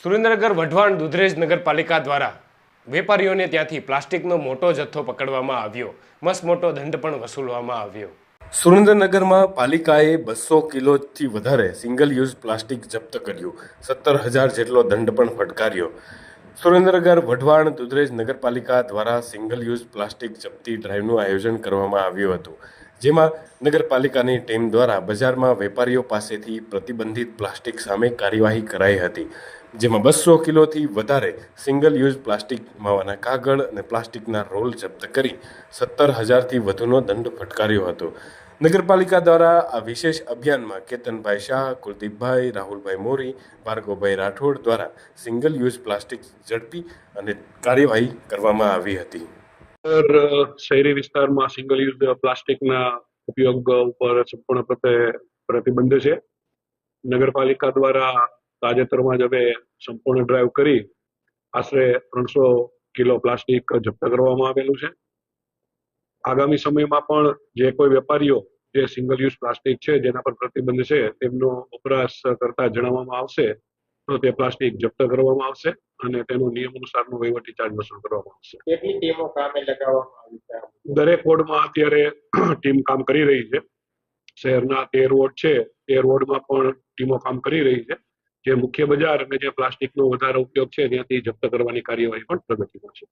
સુરેન્દ્રનગર વઢવાણ દુધરેજ નગરપાલિકા દ્વારા વેપારીઓને ત્યાંથી પ્લાસ્ટિકનો મોટો જથ્થો પકડવામાં આવ્યો. મસ્ત મોટો દંડ પણ વસૂલવામાં આવ્યો. સુરેન્દ્રનગરમાં પાલિકાએ 200 કિલોથી વધારે સિંગલ યુઝ પ્લાસ્ટિક જપ્ત કર્યું. 17,000 જેટલો દંડ પણ ફટકાર્યો. સુરેન્દ્રનગર વઢવાણ દુધરેજ નગરપાલિકા દ્વારા સિંગલ યુઝ પ્લાસ્ટિક જપ્તી ડ્રાઈવનું આયોજન કરવામાં આવ્યું હતું, જેમાં નગરપાલિકાની ટીમ દ્વારા બજારમાં વેપારીઓ પાસેથી પ્રતિબંધિત પ્લાસ્ટિક સામે કાર્યવાહી કરાઈ હતી, જેમાં 200 કિલોથી વધારે સિંગલ યુઝ પ્લાસ્ટિક, માવાના કાગળ અને પ્લાસ્ટિકના રોલ જપ્ત કરી 17,000થી વધુનો દંડ ફટકાર્યો હતો. નગરપાલિકા દ્વારા આ વિશેષ અભિયાનમાં કેતનભાઈ શાહ, કુલદીપભાઈ, રાહુલભાઈ મોરી, ભાર્ગવભાઈ રાઠોડ દ્વારા સિંગલ યુઝ પ્લાસ્ટિક ઝડપી અને કાર્યવાહી કરવામાં આવી હતી. શહેરી વિસ્તારમાં સિંગલ યુઝ પ્લાસ્ટિકના ઉપયોગ ઉપર સંપૂર્ણપણે પ્રતિબંધ છે. નગરપાલિકા દ્વારા તાજેતરમાં જ હવે સંપૂર્ણ ડ્રાઈવ કરી આશરે 300 કિલો પ્લાસ્ટિક જપ્ત કરવામાં આવેલું છે. આગામી સમયમાં પણ જે કોઈ વેપારીઓ જે સિંગલ યુઝ પ્લાસ્ટિક છે જેના પર પ્રતિબંધ છે તેમનો વપરાશ કરતા જણાવવામાં આવશે તો તે પ્લાસ્ટિક જપ્ત કરવામાં આવશે અને તેનો નિયમ અનુસારનો વહીવટી ચાર્જ વસૂલ કરવામાં આવશે. કેટલી ટીમો કામે લગાવવામાં આવી છે? દરેક વોર્ડમાં અત્યારે ટીમ કામ કરી રહી છે. શહેરના 13 વોર્ડ છે, 13 વોર્ડમાં પણ ટીમો કામ કરી રહી છે. જે મુખ્ય બજાર અને જે પ્લાસ્ટિકનો વધારે ઉપયોગ છે ત્યાંથી જપ્ત કરવાની કાર્યવાહી પણ પ્રગતિમાં છે.